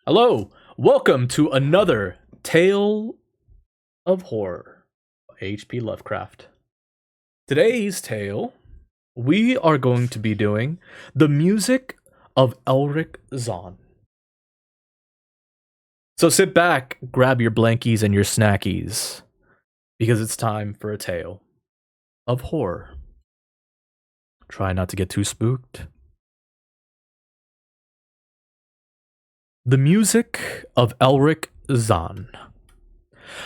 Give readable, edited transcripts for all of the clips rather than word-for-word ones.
Hello, welcome to another Tale of Horror by H.P. Lovecraft. Today's tale, we are going to be doing the music of Elric Zann. So sit back, grab your blankies and your snackies, because it's time for a tale of horror. Try not to get too spooked. The music of Elric Zann.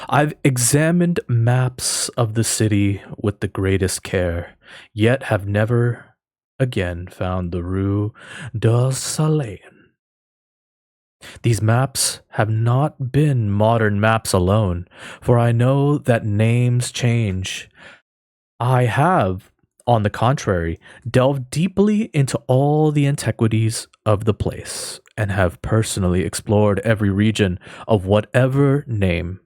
I've examined maps of the city with the greatest care, yet have never again found the Rue de Soleil. These maps have not been modern maps alone, for I know that names change. I have, on the contrary, delved deeply into all the antiquities of the place, and have personally explored every region of whatever name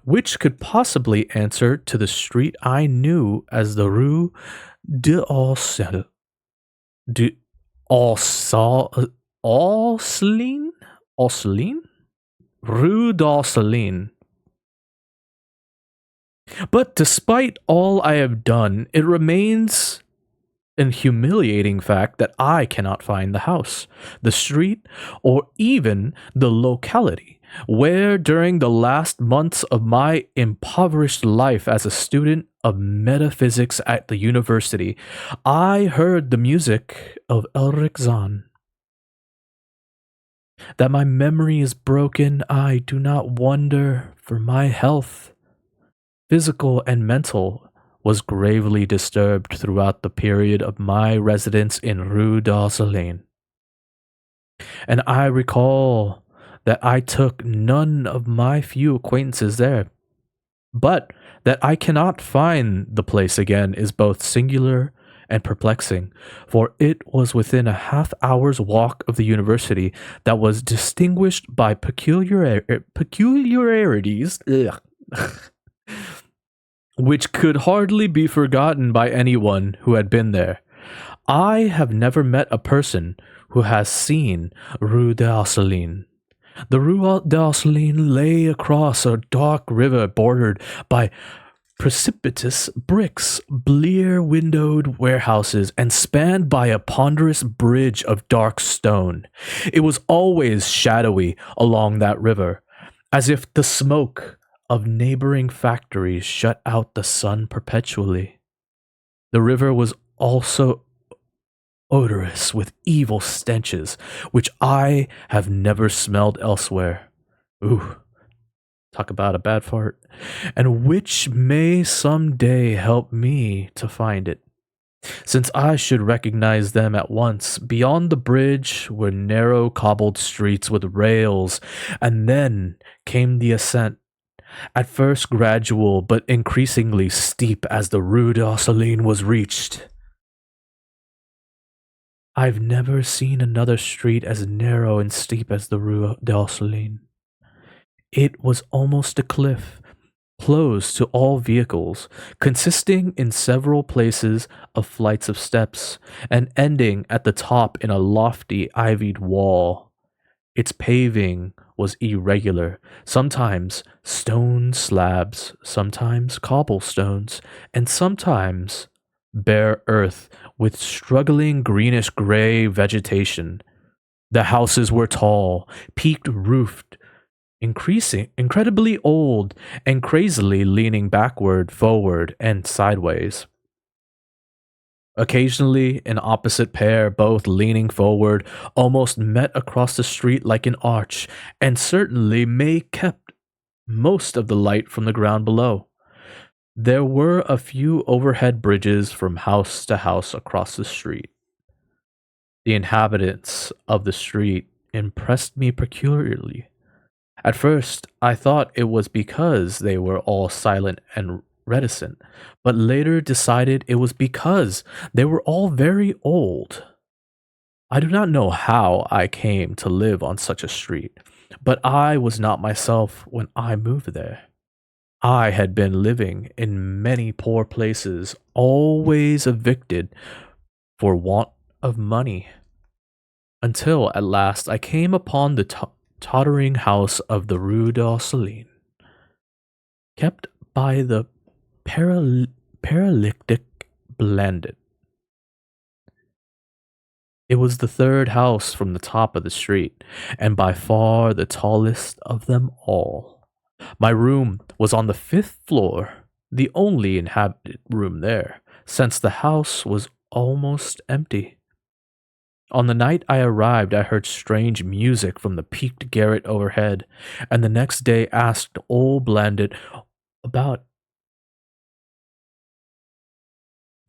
which could possibly answer to the street I knew as the Rue d'Orselin. De Orselin? Orselin? Rue d'Orselin. But despite all I have done, it remains an humiliating fact that I cannot find the house, the street, or even the locality where during the last months of my impoverished life as a student of metaphysics at the university, I heard the music of Elric Zann. That my memory is broken, I do not wonder, for my health, physical and mental, was gravely disturbed throughout the period of my residence in Rue d'Orselin. And I recall that I took none of my few acquaintances there. But that I cannot find the place again is both singular and perplexing, for it was within a half hour's walk of the university that was distinguished by peculiarities which could hardly be forgotten by anyone who had been there. I have never met a person who has seen Rue d'Orselin. The Rue d'Orselin lay across a dark river bordered by precipitous bricks, blear-windowed warehouses, and spanned by a ponderous bridge of dark stone. It was always shadowy along that river, as if the smoke of neighboring factories shut out the sun perpetually. The river was also odorous with evil stenches, which I have never smelled elsewhere. Ooh, talk about a bad fart. And which may some day help me to find it, since I should recognize them at once. Beyond the bridge were narrow cobbled streets with rails, and then came the ascent, at first gradual but increasingly steep as the Rue d'Orselin was reached. I've never seen another street as narrow and steep as the Rue d'Orselin. It was almost a cliff, closed to all vehicles, consisting in several places of flights of steps, and ending at the top in a lofty ivied wall. Its paving was irregular, sometimes stone slabs, sometimes cobblestones, and sometimes bare earth with struggling greenish gray vegetation. The houses were tall, peaked roofed, incredibly old, and crazily leaning backward, forward, and sideways. Occasionally, an opposite pair, both leaning forward, almost met across the street like an arch, and certainly May kept most of the light from the ground below. There were a few overhead bridges from house to house across the street. The inhabitants of the street impressed me peculiarly. At first, I thought it was because they were all silent and reticent, but later decided it was because they were all very old. I do not know how I came to live on such a street, but I was not myself when I moved there. I had been living in many poor places, always evicted for want of money, until at last I came upon the tottering house of the Rue d'Orsolin, kept by the paralytic Blandit. It was the third house from the top of the street, and by far the tallest of them all. My room was on the fifth floor, the only inhabited room there, since the house was almost empty. On the night I arrived, I heard strange music from the peaked garret overhead, and the next day asked old Blandit about.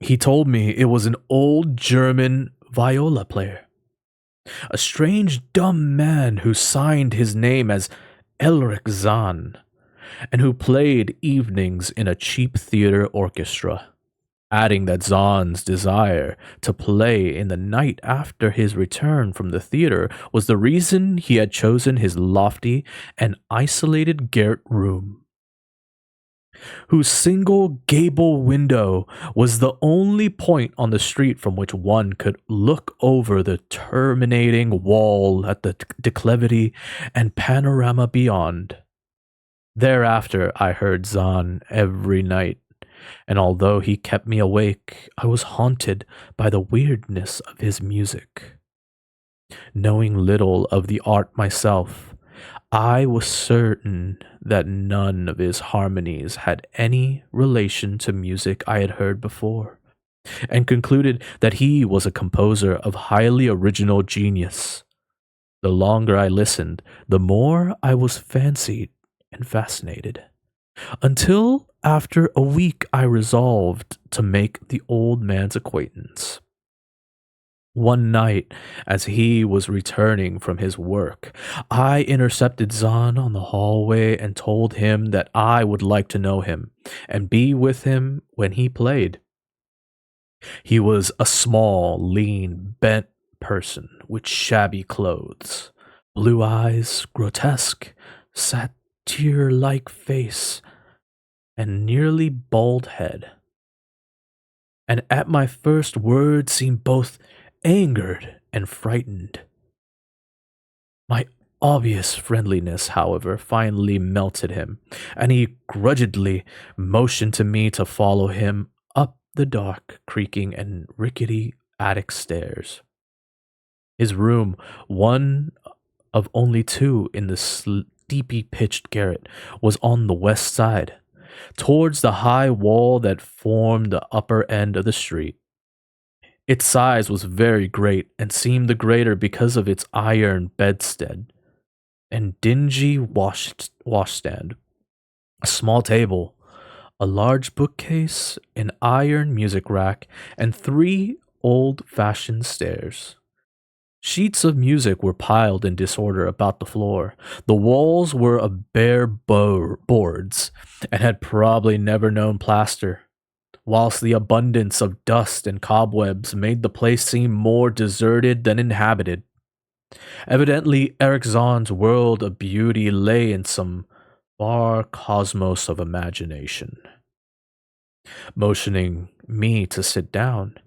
He told me it was an old German viola player, a strange dumb man who signed his name as Erich Zann, and who played evenings in a cheap theater orchestra, adding that Zann's desire to play in the night after his return from the theater was the reason he had chosen his lofty and isolated garret room, whose single gable window was the only point on the street from which one could look over the terminating wall at the declivity and panorama beyond. Thereafter, I heard Zann every night, and although he kept me awake, I was haunted by the weirdness of his music. Knowing little of the art myself, I was certain that none of his harmonies had any relation to music I had heard before, and concluded that he was a composer of highly original genius. The longer I listened, the more I was fancied and fascinated, until after a week I resolved to make the old man's acquaintance. One night, as he was returning from his work, I intercepted Zann on the hallway and told him that I would like to know him and be with him when he played. He was a small, lean, bent person with shabby clothes, blue eyes, grotesque, satyr-like face, and nearly bald head. And at my first word seemed both angered and frightened. My obvious friendliness, however, finally melted him, and he grudgingly motioned to me to follow him up the dark, creaking, and rickety attic stairs. His room, one of only two in the steeply pitched garret, was on the west side, towards the high wall that formed the upper end of the street. Its size was very great, and seemed the greater because of its iron bedstead and dingy washstand, a small table, a large bookcase, an iron music rack, and three old-fashioned stairs. Sheets of music were piled in disorder about the floor. The walls were of bare boards, and had probably never known plaster, whilst the abundance of dust and cobwebs made the place seem more deserted than inhabited. Evidently, Erich Zann's world of beauty lay in some far cosmos of imagination. Motioning me to sit down,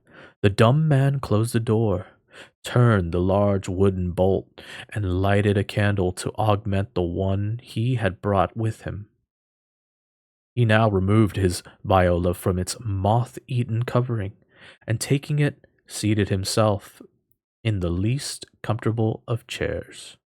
the dumb man closed the door, turned the large wooden bolt, and lighted a candle to augment the one he had brought with him. He now removed his viola from its moth-eaten covering, and taking it, seated himself in the least comfortable of chairs.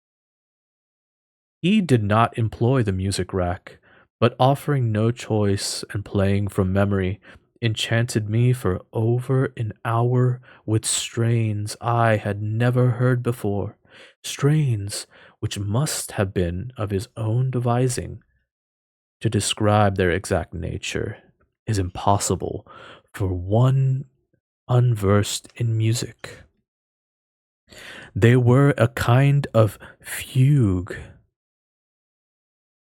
He did not employ the music rack, but offering no choice and playing from memory, enchanted me for over an hour with strains I had never heard before, strains which must have been of his own devising. To describe their exact nature is impossible for one unversed in music. They were a kind of fugue,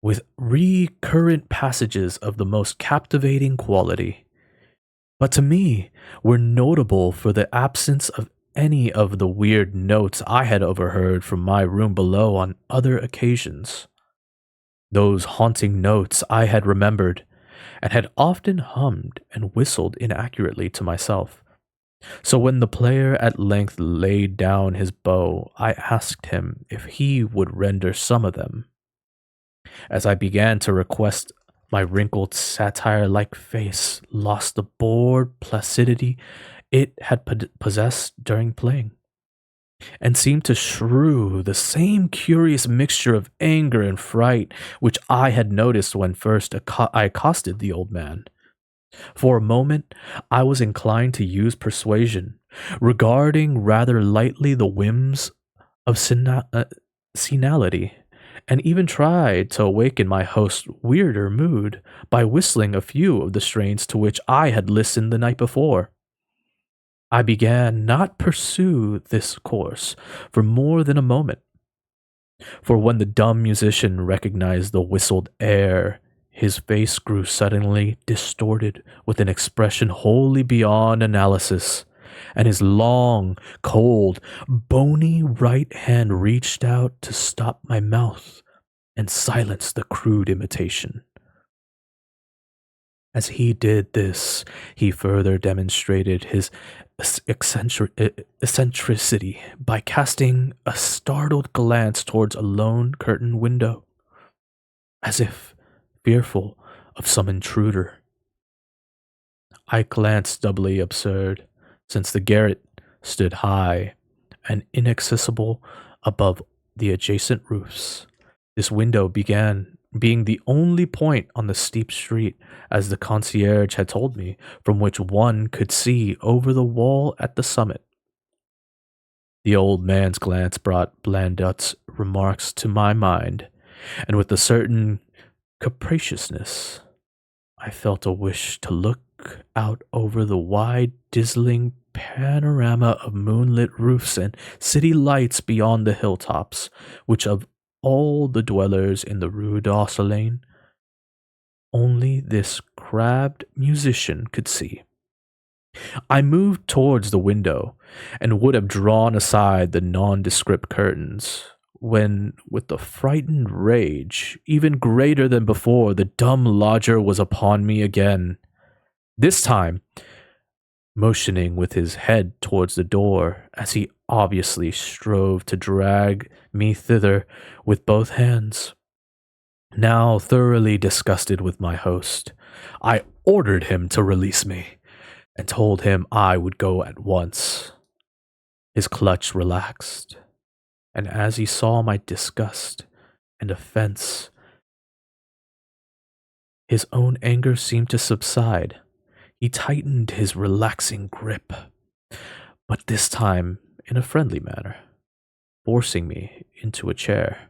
with recurrent passages of the most captivating quality, but to me were notable for the absence of any of the weird notes I had overheard from my room below on other occasions. Those haunting notes I had remembered, and had often hummed and whistled inaccurately to myself, So when the player at length laid down his bow, I asked him if he would render some of them. As I began to request, my wrinkled satire like face lost the bored placidity it had possessed during playing, and seemed to shrew the same curious mixture of anger and fright which I had noticed when first I accosted the old man. For a moment, I was inclined to use persuasion, regarding rather lightly the whims of senility, and even tried to awaken my host's weirder mood by whistling a few of the strains to which I had listened the night before. I began not pursue this course for more than a moment, for when the dumb musician recognized the whistled air, his face grew suddenly distorted with an expression wholly beyond analysis, and his long, cold, bony right hand reached out to stop my mouth and silence the crude imitation. As he did this, he further demonstrated his eccentricity by casting a startled glance towards a lone curtained window, as if fearful of some intruder. I glanced doubly absurd, since the garret stood high and inaccessible above the adjacent roofs. This window began being the only point on the steep street, as the concierge had told me, from which one could see over the wall at the summit. The old man's glance brought Blandut's remarks to my mind, and with a certain capriciousness, I felt a wish to look out over the wide, dazzling panorama of moonlit roofs and city lights beyond the hilltops, which of all the dwellers in the Rue d'Orselane, only this crabbed musician could see. I moved towards the window and would have drawn aside the nondescript curtains, when, with a frightened rage even greater than before, the dumb lodger was upon me again. This time, motioning with his head towards the door, as he obviously strove to drag me thither with both hands. Now thoroughly disgusted with my host, I ordered him to release me, and told him I would go at once. His clutch relaxed, and as he saw my disgust and offense, his own anger seemed to subside. He tightened his relaxing grip, but this time in a friendly manner, forcing me into a chair.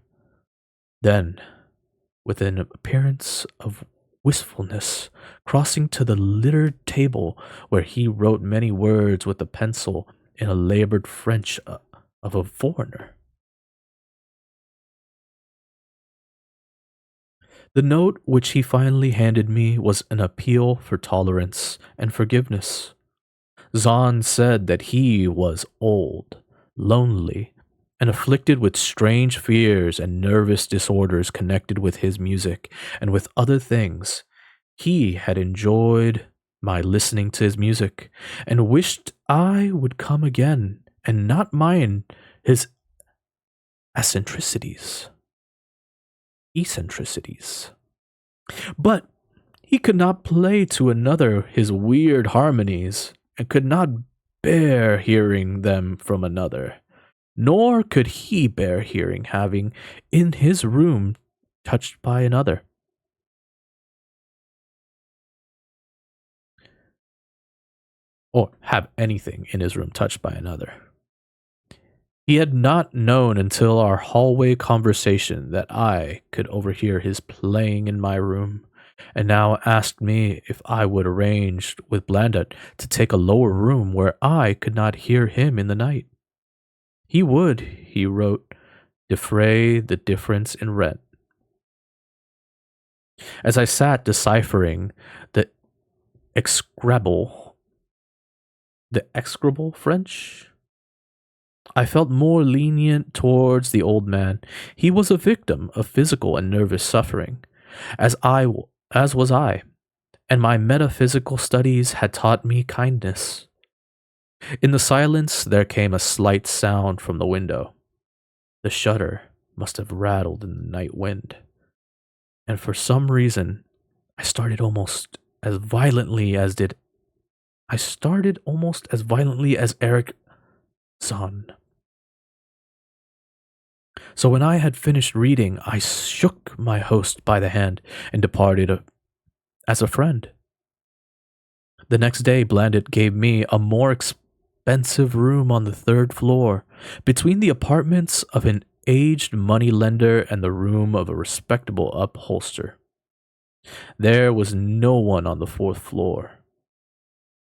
Then, with an appearance of wistfulness, crossing to the littered table where he wrote many words with a pencil in a labored French of a foreigner. The note which he finally handed me was an appeal for tolerance and forgiveness. Zann said that he was old, lonely, and afflicted with strange fears and nervous disorders connected with his music and with other things. He had enjoyed my listening to his music, and wished I would come again and not mind his eccentricities. Eccentricities. But he could not play to another his weird harmonies, and could not bear hearing them from another, nor could he bear hearing having in his room touched by another. Or have anything in his room touched by another. He had not known until our hallway conversation that I could overhear his playing in my room, and now asked me if I would arrange with Blandut to take a lower room where I could not hear him in the night. He would, he wrote, defray the difference in rent. As I sat deciphering the execrable, the execrable French, I felt more lenient towards the old man. He was a victim of physical and nervous suffering, as was I, and my metaphysical studies had taught me kindness. In the silence, there came a slight sound from the window. The shutter must have rattled in the night wind. And for some reason, I started almost as violently as did I started almost as violently as Erich Zann. So when I had finished reading, I shook my host by the hand and departed as a friend. The next day, Blandit gave me a more expensive room on the third floor, between the apartments of an aged moneylender and the room of a respectable upholster. There was no one on the fourth floor.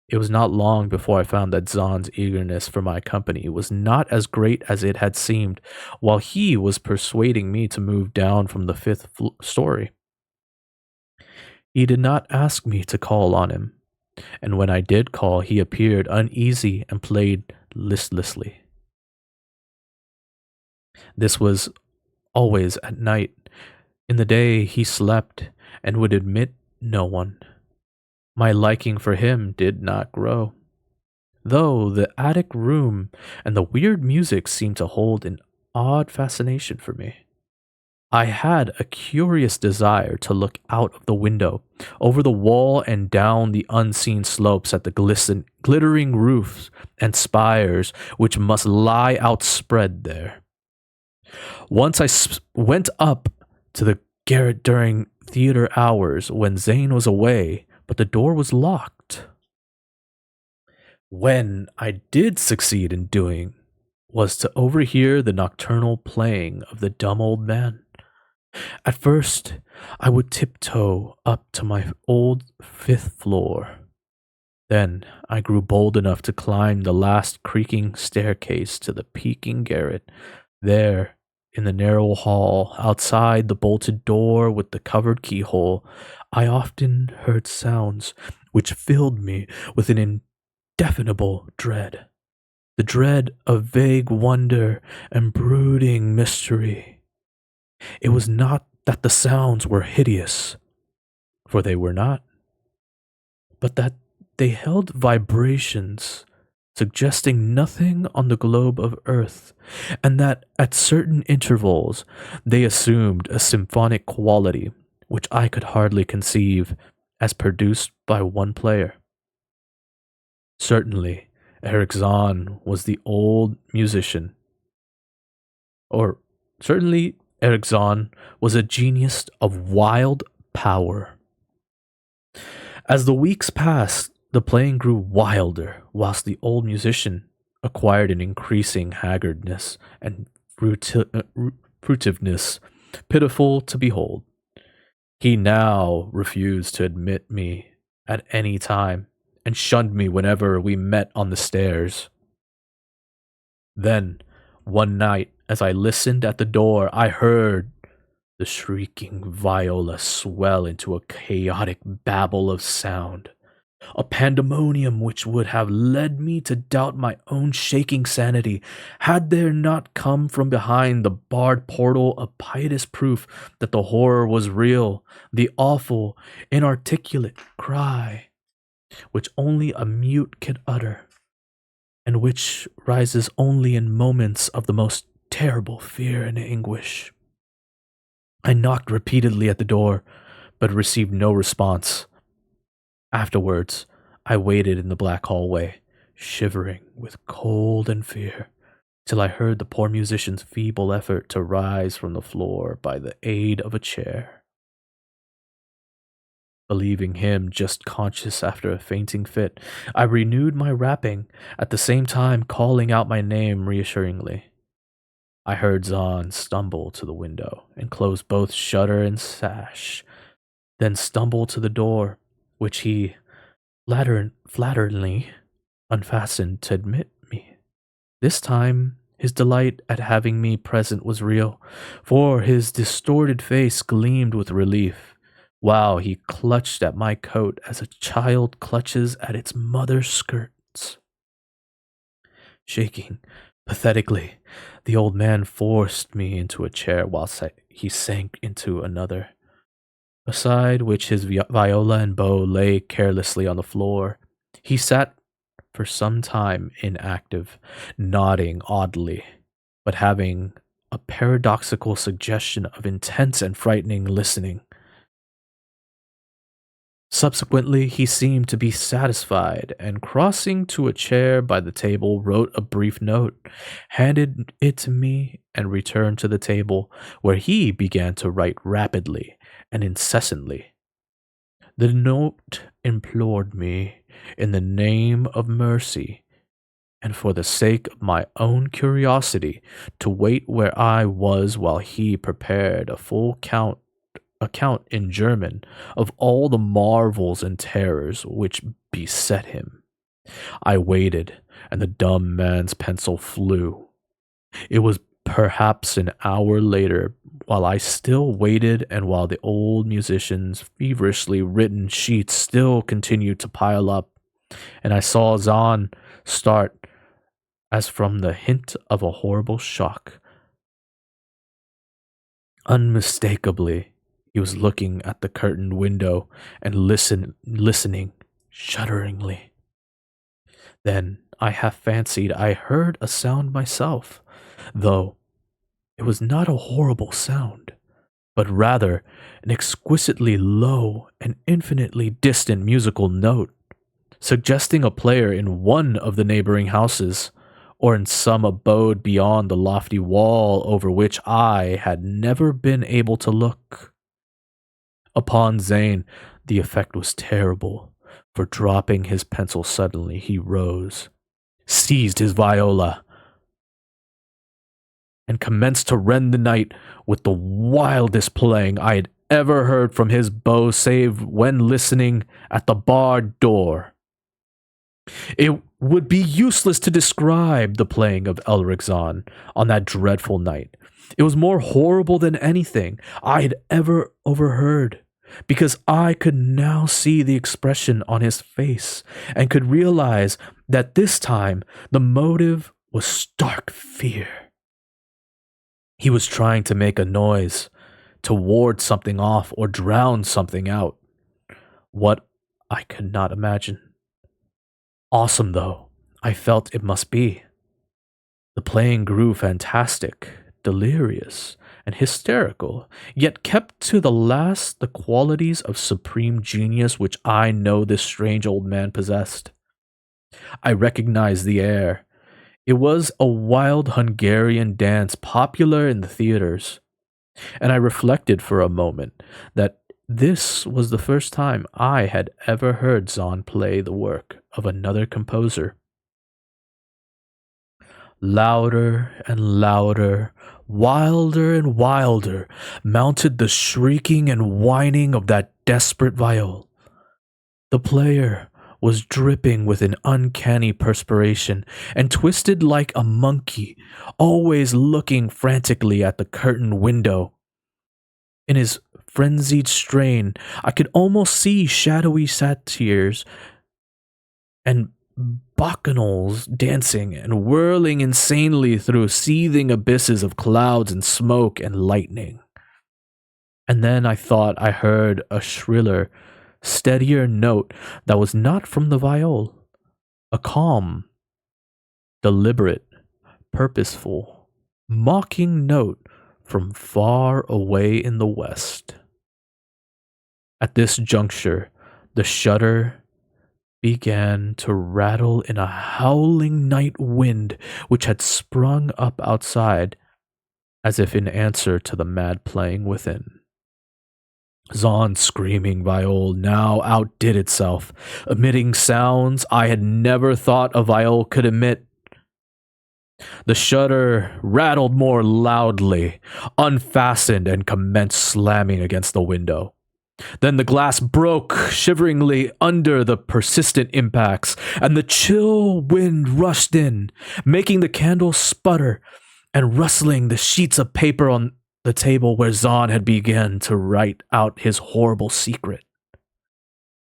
It was not long before I found that Zann's eagerness for my company was not as great as it had seemed, while he was persuading me to move down from the fifth story. He did not ask me to call on him, and when I did call, he appeared uneasy and played listlessly. This was always at night. In the day, he slept and would admit no one. My liking for him did not grow, though the attic room and the weird music seemed to hold an odd fascination for me. I had a curious desire to look out of the window, over the wall and down the unseen slopes at the glittering roofs and spires which must lie outspread there. Once I went up to the garret during theater hours when Zane was away, but the door was locked. When I did succeed in doing was to overhear the nocturnal playing of the dumb old man. At first, I would tiptoe up to my old fifth floor. Then I grew bold enough to climb the last creaking staircase to the peaking garret. There, in the narrow hall, outside the bolted door with the covered keyhole, I often heard sounds which filled me with an indefinable dread. The dread of vague wonder and brooding mystery. It was not that the sounds were hideous, for they were not, but that they held vibrations suggesting nothing on the globe of Earth, and that at certain intervals they assumed a symphonic quality which I could hardly conceive as produced by one player. Certainly, Erich Zann was the old musician, or certainly Erich Zann was a genius of wild power. As the weeks passed, the playing grew wilder, whilst the old musician acquired an increasing haggardness and furtiveness pitiful to behold. He now refused to admit me at any time, and shunned me whenever we met on the stairs. Then, one night, as I listened at the door, I heard the shrieking viola swell into a chaotic babble of sound, a pandemonium which would have led me to doubt my own shaking sanity had there not come from behind the barred portal a piteous proof that the horror was real, the awful, inarticulate cry which only a mute can utter, and which rises only in moments of the most terrible fear and anguish. I knocked repeatedly at the door, but received no response. Afterwards, I waited in the black hallway, shivering with cold and fear, till I heard the poor musician's feeble effort to rise from the floor by the aid of a chair. Believing him just conscious after a fainting fit, I renewed my rapping, at the same time calling out my name reassuringly. I heard Zann stumble to the window and close both shutter and sash, then stumble to the door, which he flatteringly unfastened to admit me. This time, his delight at having me present was real, for his distorted face gleamed with relief, while he clutched at my coat as a child clutches at its mother's skirts. Shaking pathetically, the old man forced me into a chair whilst he sank into another, beside which his viola and bow lay carelessly on the floor. He sat for some time inactive, nodding oddly, but having a paradoxical suggestion of intense and frightening listening. Subsequently, he seemed to be satisfied, and crossing to a chair by the table, wrote a brief note, handed it to me, and returned to the table, where he began to write rapidly and incessantly. The note implored me, in the name of mercy, and for the sake of my own curiosity, to wait where I was while he prepared a full account in German of all the marvels and terrors which beset him. I waited, and the dumb man's pencil flew. It was perhaps an hour later, while I still waited, and while the old musician's feverishly written sheets still continued to pile up, and I saw Zann start as from the hint of a horrible shock. Unmistakably, he was looking at the curtained window and listening shudderingly. Then I half fancied I heard a sound myself, though it was not a horrible sound, but rather an exquisitely low and infinitely distant musical note, suggesting a player in one of the neighboring houses, or in some abode beyond the lofty wall over which I had never been able to look. Upon Zann, the effect was terrible, for dropping his pencil suddenly, he rose, seized his viola, and commenced to rend the night with the wildest playing I had ever heard from his bow save when listening at the barred door. It would be useless to describe the playing of Erich Zann on that dreadful night. It was more horrible than anything I had ever overheard, because I could now see the expression on his face and could realize that this time the motive was stark fear. He was trying to make a noise, to ward something off or drown something out. What, I could not imagine. Awesome, though, I felt it must be. The playing grew fantastic, delirious, and hysterical, yet kept to the last the qualities of supreme genius which I know this strange old man possessed. I recognized the air. It was a wild Hungarian dance popular in the theaters, and I reflected for a moment that this was the first time I had ever heard Zann play the work of another composer. Louder and louder, wilder and wilder, mounted the shrieking and whining of that desperate viol. The player was dripping with an uncanny perspiration and twisted like a monkey, always looking frantically at the curtained window. In his frenzied strain, I could almost see shadowy satyrs and bacchanals dancing and whirling insanely through seething abysses of clouds and smoke and lightning. And then I thought I heard a shriller, steadier note that was not from the viol, a calm, deliberate, purposeful, mocking note from far away in the west. At this juncture, the shutter began to rattle in a howling night wind which had sprung up outside, as if in answer to the mad playing within. Zann's screaming viol now outdid itself, emitting sounds I had never thought a viol could emit. The shutter rattled more loudly, unfastened, and commenced slamming against the window. Then the glass broke shiveringly under the persistent impacts, and the chill wind rushed in, making the candle sputter and rustling the sheets of paper on the table where Zann had begun to write out his horrible secret.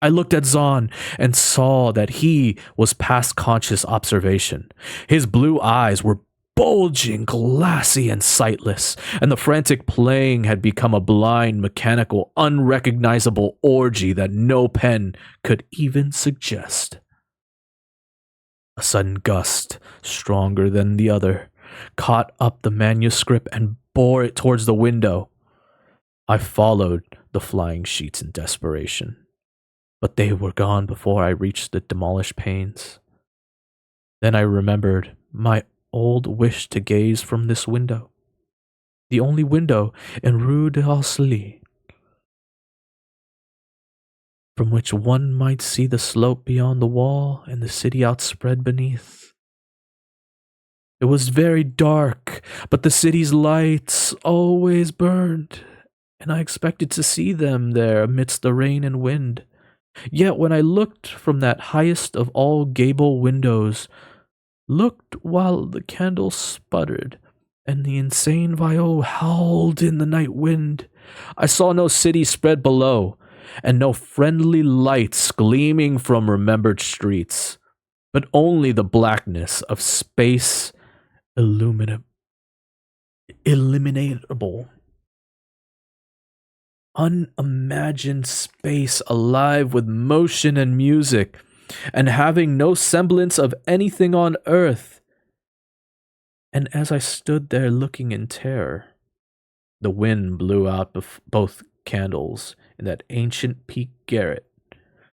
I looked at Zann and saw that he was past conscious observation. His blue eyes were bulging, glassy, and sightless, and the frantic playing had become a blind, mechanical, unrecognizable orgy that no pen could even suggest. A sudden gust, stronger than the other, caught up the manuscript and bore it towards the window. I followed the flying sheets in desperation, but they were gone before I reached the demolished panes. Then I remembered my old wish to gaze from this window, the only window in Rue d'Orsay, from which one might see the slope beyond the wall and the city outspread beneath. It was very dark, but the city's lights always burned, and I expected to see them there amidst the rain and wind. Yet when I looked from that highest of all gable windows, looked while the candle sputtered and the insane viol howled in the night wind, I saw no city spread below, and no friendly lights gleaming from remembered streets, but only the blackness of space illimitable. Unimagined space alive with motion and music, and having no semblance of anything on earth. And as I stood there looking in terror, the wind blew out both candles in that ancient peak garret,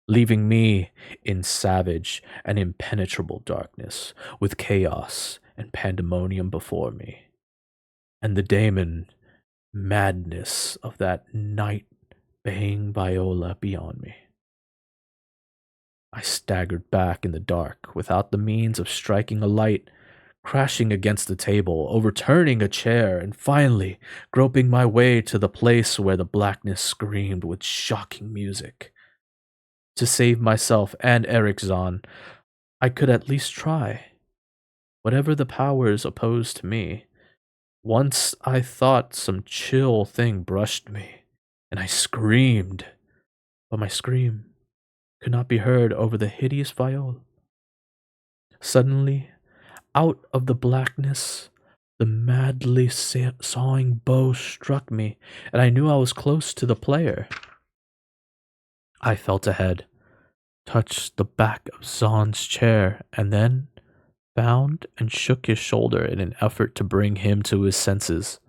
leaving me in savage and impenetrable darkness, with chaos and pandemonium before me, and the daemon madness of that night baying viola beyond me. I staggered back in the dark without the means of striking a light, crashing against the table, overturning a chair, and finally groping my way to the place where the blackness screamed with shocking music. To save myself and Erich Zann, I could at least try. Whatever the powers opposed to me, once I thought some chill thing brushed me, and I screamed, but my scream could not be heard over the hideous viol. Suddenly, out of the blackness, the madly sawing bow struck me, and I knew I was close to the player. I felt ahead, touched the back of Zann's chair, and then found and shook his shoulder in an effort to bring him to his senses.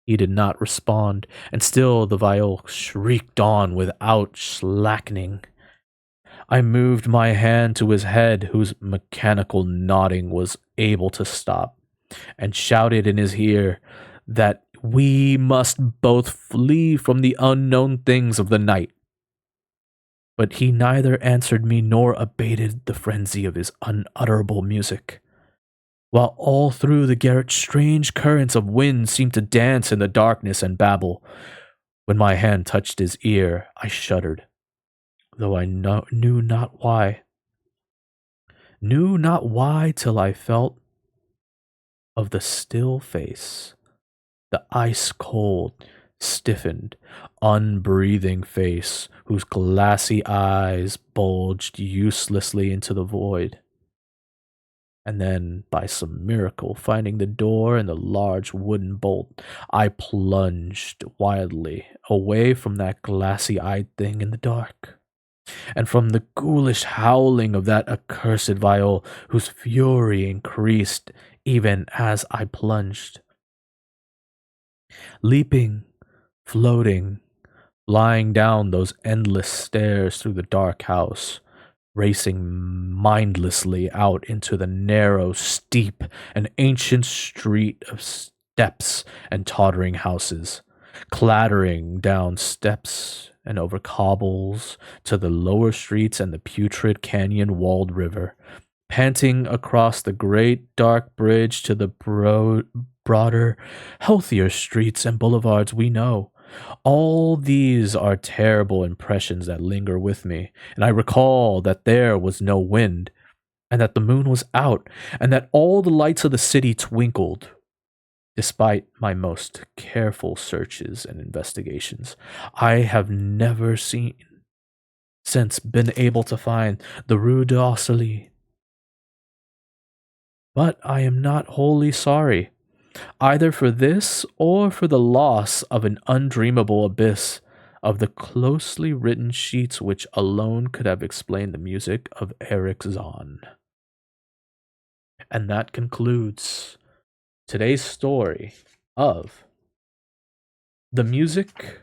He did not respond, and still the viol shrieked on without slackening. I moved my hand to his head, whose mechanical nodding was able to stop, and shouted in his ear that we must both flee from the unknown things of the night. But he neither answered me nor abated the frenzy of his unutterable music, while all through the garret strange currents of wind seemed to dance in the darkness and babble. When my hand touched his ear, I shuddered, though I knew not why. Knew not why till I felt of the still face, the ice-cold, stiffened, unbreathing face whose glassy eyes bulged uselessly into the void. And then, by some miracle, finding the door and the large wooden bolt, I plunged wildly away from that glassy-eyed thing in the dark, and from the ghoulish howling of that accursed viol, whose fury increased even as I plunged. Leaping, floating, flying down those endless stairs through the dark house, racing mindlessly out into the narrow, steep, and ancient street of steps and tottering houses, clattering down steps and over cobbles to the lower streets and the putrid canyon-walled river, panting across the great dark bridge to the broader, healthier streets and boulevards we know. All these are terrible impressions that linger with me, and I recall that there was no wind, and that the moon was out, and that all the lights of the city twinkled. Despite my most careful searches and investigations, I have never since been able to find the Rue d'Orsay. But I am not wholly sorry, either for this or for the loss of an undreamable abyss of the closely written sheets which alone could have explained the music of Erich Zann. And that concludes today's story of the music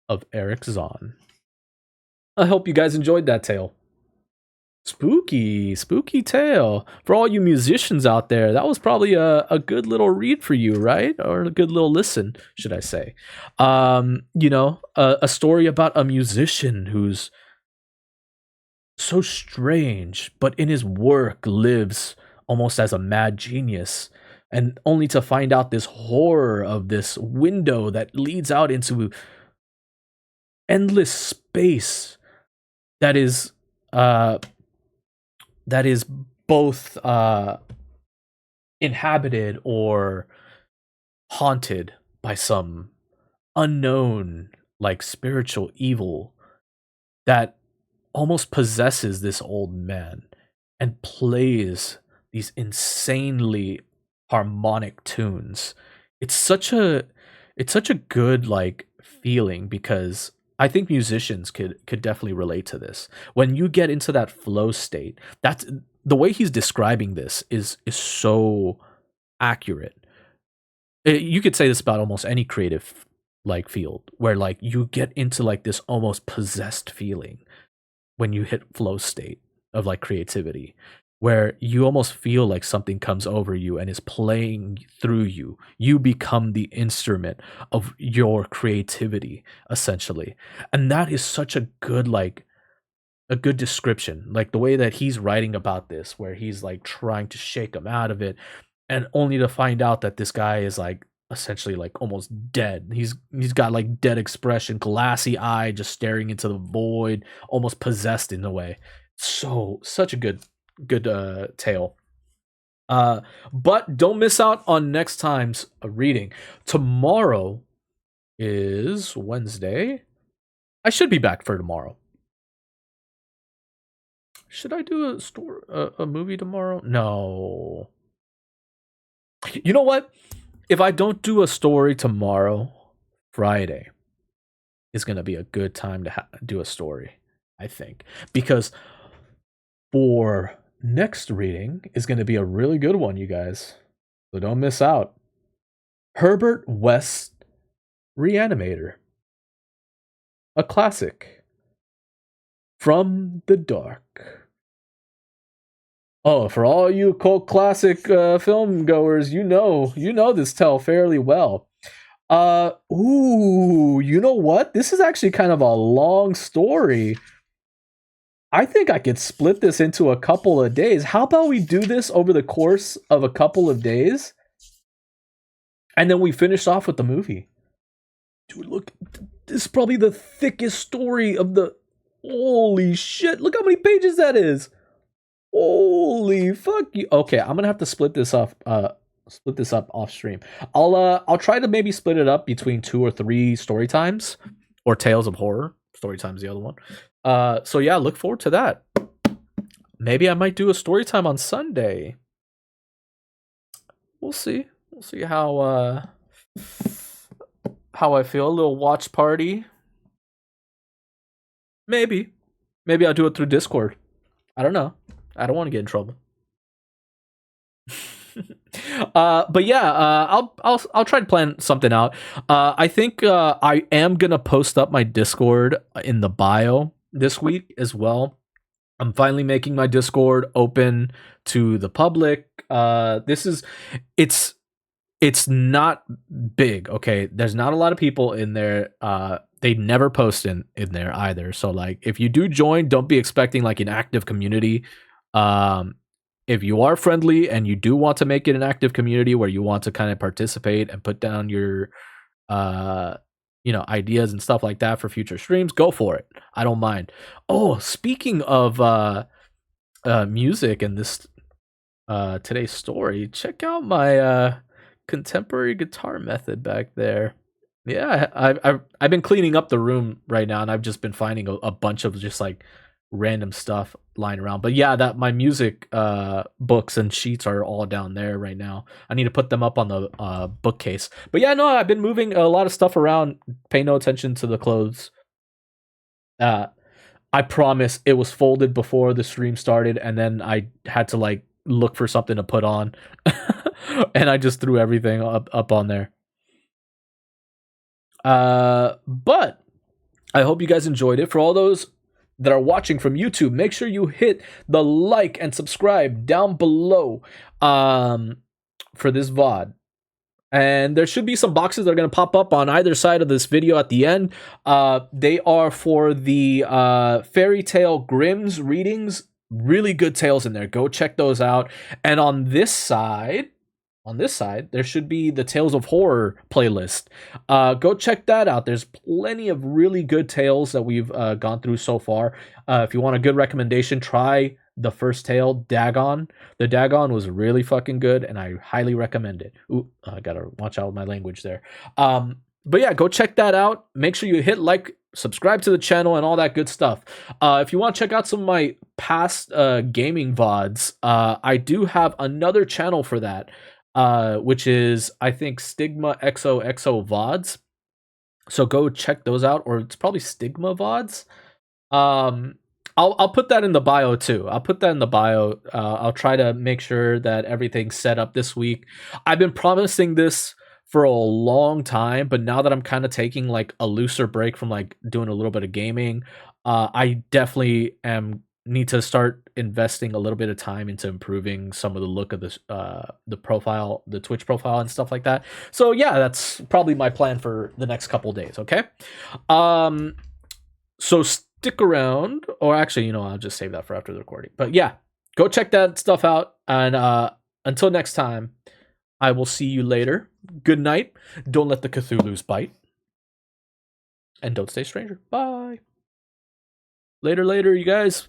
of Erich Zann. I hope you guys enjoyed that tale. Spooky, spooky tale. For all you musicians out there, that was probably a good little read for you, right? Or a good little listen, should I say. A story about a musician who's so strange, but in his work lives almost as a mad genius. And only to find out this horror of this window that leads out into endless space that is uh that is both inhabited or haunted by some unknown like spiritual evil that almost possesses this old man and plays these insanely harmonic tunes. It's such a it's such a good like feeling because I think musicians could definitely relate to this. When you get into that flow state, that's the way he's describing this is so accurate. You could say this about almost any creative like field where like you get into like this almost possessed feeling when you hit flow state of like creativity where you almost feel like something comes over you and is playing through you. You become the instrument of your creativity essentially. And that is such a good like a good description. Like the way that he's writing about this where he's like trying to shake him out of it and only to find out that this guy is like essentially like almost dead. He's got like dead expression, glassy eye, just staring into the void, almost possessed in a way. So such a good tale. But don't miss out on next time's reading. Tomorrow is Wednesday. I should be back for tomorrow. Should I do a movie tomorrow? No. You know what? If I don't do a story tomorrow, Friday is going to be a good time to do a story, I think. Because for next reading is going to be a really good one, you guys. So don't miss out. Herbert West Reanimator. A classic. From the Dark. Oh, for all you cult classic film goers, you know this tale fairly well. You know what? This is actually kind of a long story. I think I could split this into a couple of days. How about we do this over the course of a couple of days? And then we finish off with the movie. Dude, look, this is probably the thickest story of the... Holy shit, look how many pages that is. Holy fuck you. Okay, I'm gonna have to split this up off stream. I'll try to maybe split it up between 2 or 3 story times or tales of horror. Story time's the other one. So yeah, look forward to that. Maybe I might do a story time on Sunday. We'll see. We'll see how I feel. A little watch party. Maybe I'll do it through Discord. I don't know. I don't want to get in trouble. But yeah, I'll try to plan something out. I think I am gonna post up my Discord in the bio this week as well. I'm finally making my Discord open to the public. It's not big, okay? There's not a lot of people in there. They never post in there either. So like if you do join, don't be expecting like an active community. If you are friendly and you do want to make it an active community where you want to kind of participate and put down your ideas and stuff like that for future streams, go for it. I don't mind. Oh, speaking of music and this today's story, check out my contemporary guitar method back there. Yeah, I've been cleaning up the room right now, and I've just been finding a bunch of just like random stuff lying around. But yeah, that my music books and sheets are all down there right now. I need to put them up on the bookcase. But yeah, no, I've been moving a lot of stuff around. Pay no attention to the clothes. I promise it was folded before the stream started, and then I had to like look for something to put on. And I just threw everything up on there. But I hope you guys enjoyed it. For all those that are watching from YouTube, make sure you hit the like and subscribe down below for this VOD. And there should be some boxes that are going to pop up on either side of this video at the end. They are for the Fairy Tale Grimm's readings. Really good tales in there. Go check those out. And on this side, there should be the Tales of Horror playlist. Go check that out. There's plenty of really good tales that we've gone through so far. If you want a good recommendation, try the first tale, Dagon. The Dagon was really fucking good, and I highly recommend it. Ooh, I gotta watch out with my language there. But yeah, go check that out. Make sure you hit like, subscribe to the channel, and all that good stuff. If you want to check out some of my past gaming VODs, I do have another channel for that, which is, I think, Stigma XOXO VODs. So go check those out, or it's probably Stigma VODs. I'll put that in the bio too. I'll put that in the bio. I'll try to make sure that everything's set up this week. I've been promising this for a long time, but now that I'm kind of taking like a looser break from like doing a little bit of gaming, I definitely need to start investing a little bit of time into improving some of the look of this the profile, the Twitch profile and stuff like that. So yeah, that's probably my plan for the next couple days. Okay. So stick around, or actually, I'll just save that for after the recording. But yeah, go check that stuff out. And until next time, I will see you later. Good night. Don't let the Cthulhu's bite. And don't stay a stranger. Bye. Later, you guys.